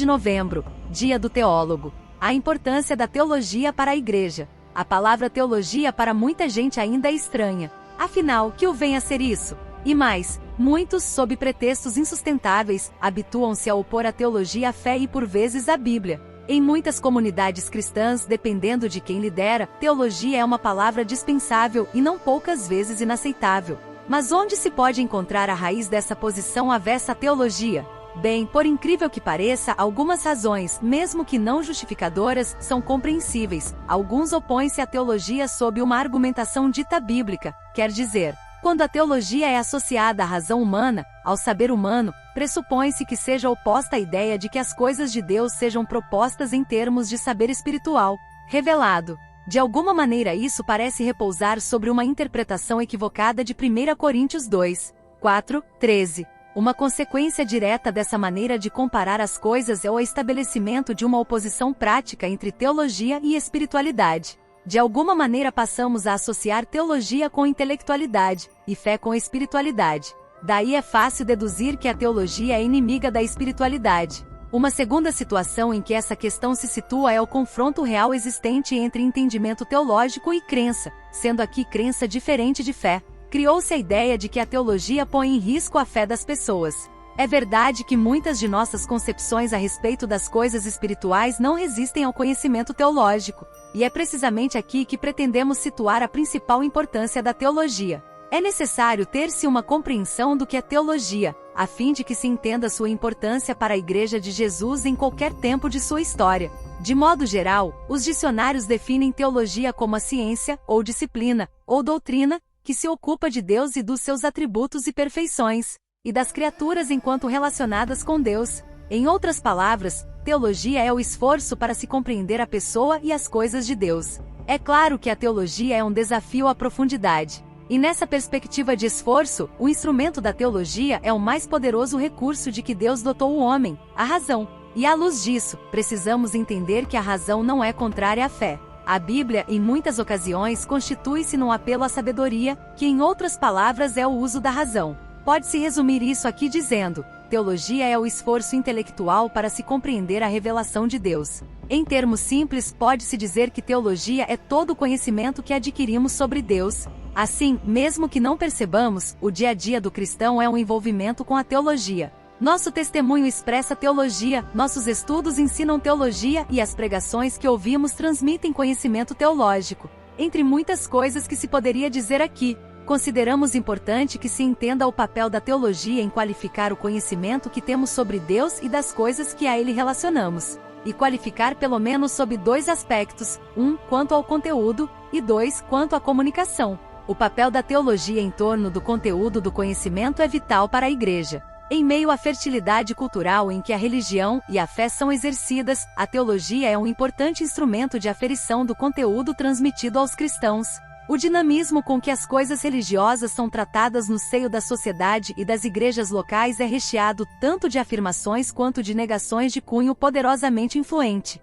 De novembro, Dia do Teólogo. A importância da teologia para a Igreja. A palavra teologia para muita gente ainda é estranha. Afinal, que o vem a ser isso? E mais, muitos, sob pretextos insustentáveis, habituam-se a opor a teologia à fé e por vezes à Bíblia. Em muitas comunidades cristãs, dependendo de quem lidera, teologia é uma palavra dispensável e não poucas vezes inaceitável. Mas onde se pode encontrar a raiz dessa posição avessa à teologia? Bem, por incrível que pareça, algumas razões, mesmo que não justificadoras, são compreensíveis. Alguns opõem-se à teologia sob uma argumentação dita bíblica, quer dizer, quando a teologia é associada à razão humana, ao saber humano, pressupõe-se que seja oposta à ideia de que as coisas de Deus sejam propostas em termos de saber espiritual, revelado. De alguma maneira isso parece repousar sobre uma interpretação equivocada de 1 Coríntios 2, 4, 13. Uma consequência direta dessa maneira de comparar as coisas é o estabelecimento de uma oposição prática entre teologia e espiritualidade. De alguma maneira passamos a associar teologia com intelectualidade, e fé com espiritualidade. Daí é fácil deduzir que a teologia é inimiga da espiritualidade. Uma segunda situação em que essa questão se situa é o confronto real existente entre entendimento teológico e crença, sendo aqui crença diferente de fé. Criou-se a ideia de que a teologia põe em risco a fé das pessoas. É verdade que muitas de nossas concepções a respeito das coisas espirituais não resistem ao conhecimento teológico, e é precisamente aqui que pretendemos situar a principal importância da teologia. É necessário ter-se uma compreensão do que é teologia, a fim de que se entenda sua importância para a Igreja de Jesus em qualquer tempo de sua história. De modo geral, os dicionários definem teologia como a ciência, ou disciplina, ou doutrina, que se ocupa de Deus e dos seus atributos e perfeições, e das criaturas enquanto relacionadas com Deus. Em outras palavras, teologia é o esforço para se compreender a pessoa e as coisas de Deus. É claro que a teologia é um desafio à profundidade. E nessa perspectiva de esforço, o instrumento da teologia é o mais poderoso recurso de que Deus dotou o homem, a razão. E à luz disso, precisamos entender que a razão não é contrária à fé. A Bíblia, em muitas ocasiões, constitui-se num apelo à sabedoria, que em outras palavras é o uso da razão. Pode-se resumir isso aqui dizendo: teologia é o esforço intelectual para se compreender a revelação de Deus. Em termos simples, pode-se dizer que teologia é todo o conhecimento que adquirimos sobre Deus. Assim, mesmo que não percebamos, o dia a dia do cristão é um envolvimento com a teologia. Nosso testemunho expressa teologia, nossos estudos ensinam teologia e as pregações que ouvimos transmitem conhecimento teológico. Entre muitas coisas que se poderia dizer aqui, consideramos importante que se entenda o papel da teologia em qualificar o conhecimento que temos sobre Deus e das coisas que a Ele relacionamos. E qualificar pelo menos sob dois aspectos, um, quanto ao conteúdo, e dois, quanto à comunicação. O papel da teologia em torno do conteúdo do conhecimento é vital para a Igreja. Em meio à fertilidade cultural em que a religião e a fé são exercidas, a teologia é um importante instrumento de aferição do conteúdo transmitido aos cristãos. O dinamismo com que as coisas religiosas são tratadas no seio da sociedade e das igrejas locais é recheado tanto de afirmações quanto de negações de cunho poderosamente influente.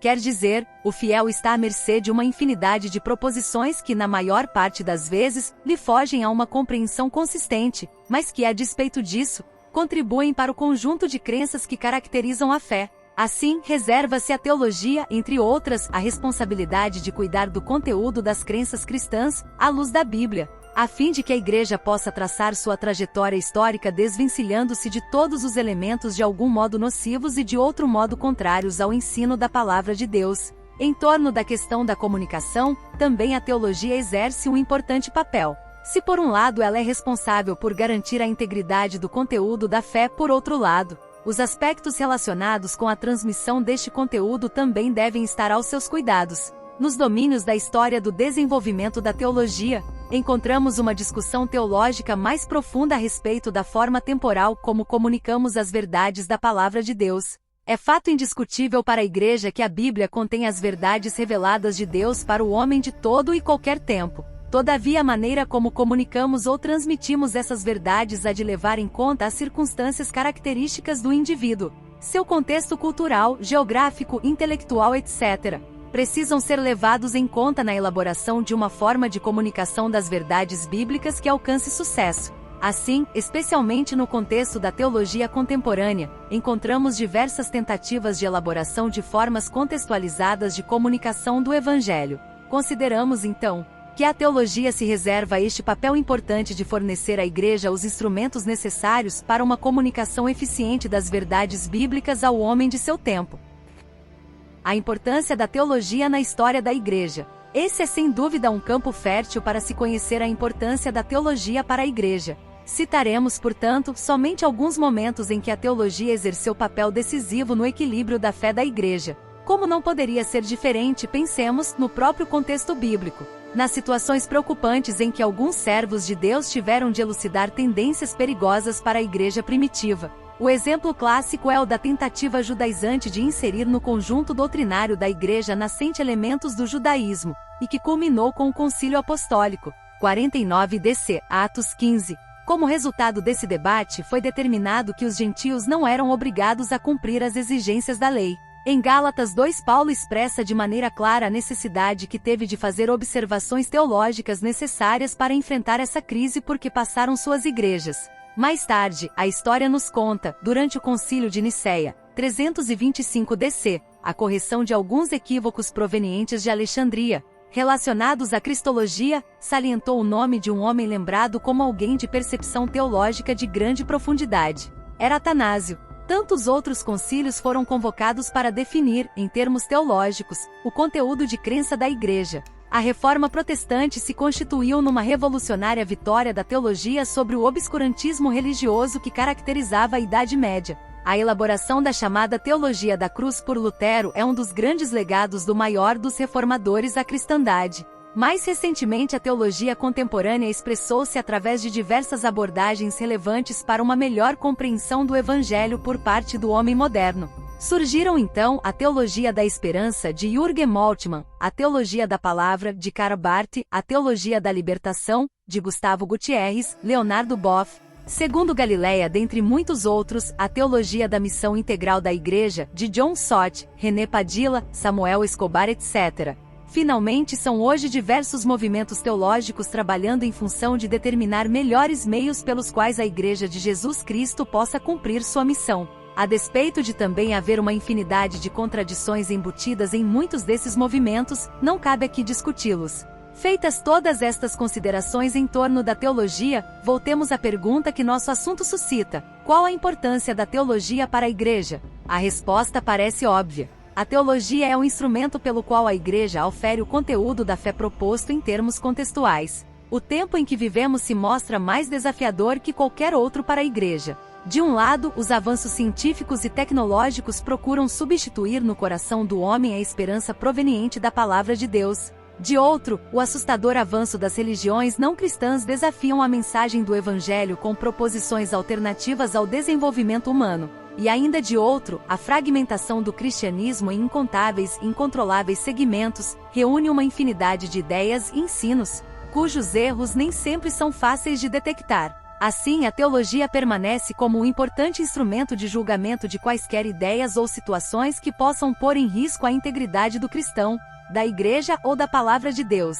Quer dizer, o fiel está à mercê de uma infinidade de proposições que, na maior parte das vezes, lhe fogem a uma compreensão consistente, mas que, a despeito disso, contribuem para o conjunto de crenças que caracterizam a fé. Assim, reserva-se à teologia, entre outras, a responsabilidade de cuidar do conteúdo das crenças cristãs, à luz da Bíblia, a fim de que a Igreja possa traçar sua trajetória histórica desvencilhando-se de todos os elementos de algum modo nocivos e de outro modo contrários ao ensino da Palavra de Deus. Em torno da questão da comunicação, também a teologia exerce um importante papel. Se por um lado ela é responsável por garantir a integridade do conteúdo da fé, por outro lado, os aspectos relacionados com a transmissão deste conteúdo também devem estar aos seus cuidados. Nos domínios da história do desenvolvimento da teologia, encontramos uma discussão teológica mais profunda a respeito da forma temporal como comunicamos as verdades da Palavra de Deus. É fato indiscutível para a Igreja que a Bíblia contém as verdades reveladas de Deus para o homem de todo e qualquer tempo. Todavia, a maneira como comunicamos ou transmitimos essas verdades há de levar em conta as circunstâncias características do indivíduo, seu contexto cultural, geográfico, intelectual, etc. Precisam ser levados em conta na elaboração de uma forma de comunicação das verdades bíblicas que alcance sucesso. Assim, especialmente no contexto da teologia contemporânea, encontramos diversas tentativas de elaboração de formas contextualizadas de comunicação do Evangelho. Consideramos, então, que a teologia se reserva a este papel importante de fornecer à Igreja os instrumentos necessários para uma comunicação eficiente das verdades bíblicas ao homem de seu tempo. A importância da teologia na história da Igreja. Esse é sem dúvida um campo fértil para se conhecer a importância da teologia para a Igreja. Citaremos, portanto, somente alguns momentos em que a teologia exerceu papel decisivo no equilíbrio da fé da Igreja. Como não poderia ser diferente, pensemos no próprio contexto bíblico, nas situações preocupantes em que alguns servos de Deus tiveram de elucidar tendências perigosas para a Igreja primitiva. O exemplo clássico é o da tentativa judaizante de inserir no conjunto doutrinário da Igreja nascente elementos do judaísmo, e que culminou com o Concílio Apostólico, 49 DC, Atos 15. Como resultado desse debate, foi determinado que os gentios não eram obrigados a cumprir as exigências da lei. Em Gálatas 2, Paulo expressa de maneira clara a necessidade que teve de fazer observações teológicas necessárias para enfrentar essa crise porque passaram suas igrejas. Mais tarde, a história nos conta, durante o Concílio de Nicéia, 325 DC, a correção de alguns equívocos provenientes de Alexandria, relacionados à cristologia, salientou o nome de um homem lembrado como alguém de percepção teológica de grande profundidade. Era Atanásio. Tantos outros concílios foram convocados para definir, em termos teológicos, o conteúdo de crença da Igreja. A Reforma Protestante se constituiu numa revolucionária vitória da teologia sobre o obscurantismo religioso que caracterizava a Idade Média. A elaboração da chamada Teologia da Cruz por Lutero é um dos grandes legados do maior dos reformadores à cristandade. Mais recentemente, a teologia contemporânea expressou-se através de diversas abordagens relevantes para uma melhor compreensão do Evangelho por parte do homem moderno. Surgiram então a Teologia da Esperança de Jürgen Moltmann, a Teologia da Palavra de Karl Barth, a Teologia da Libertação de Gustavo Gutierrez, Leonardo Boff, segundo Galileia, dentre muitos outros, a Teologia da Missão Integral da Igreja de John Stott, René Padilla, Samuel Escobar, etc. Finalmente, são hoje diversos movimentos teológicos trabalhando em função de determinar melhores meios pelos quais a Igreja de Jesus Cristo possa cumprir sua missão. A despeito de também haver uma infinidade de contradições embutidas em muitos desses movimentos, não cabe aqui discuti-los. Feitas todas estas considerações em torno da teologia, voltemos à pergunta que nosso assunto suscita: qual a importância da teologia para a Igreja? A resposta parece óbvia. A teologia é o instrumento pelo qual a Igreja ofere o conteúdo da fé proposto em termos contextuais. O tempo em que vivemos se mostra mais desafiador que qualquer outro para a Igreja. De um lado, os avanços científicos e tecnológicos procuram substituir no coração do homem a esperança proveniente da Palavra de Deus. De outro, o assustador avanço das religiões não cristãs desafiam a mensagem do Evangelho com proposições alternativas ao desenvolvimento humano. E ainda de outro, a fragmentação do cristianismo em incontáveis e incontroláveis segmentos reúne uma infinidade de ideias e ensinos, cujos erros nem sempre são fáceis de detectar. Assim, a teologia permanece como um importante instrumento de julgamento de quaisquer ideias ou situações que possam pôr em risco a integridade do cristão, da Igreja ou da Palavra de Deus.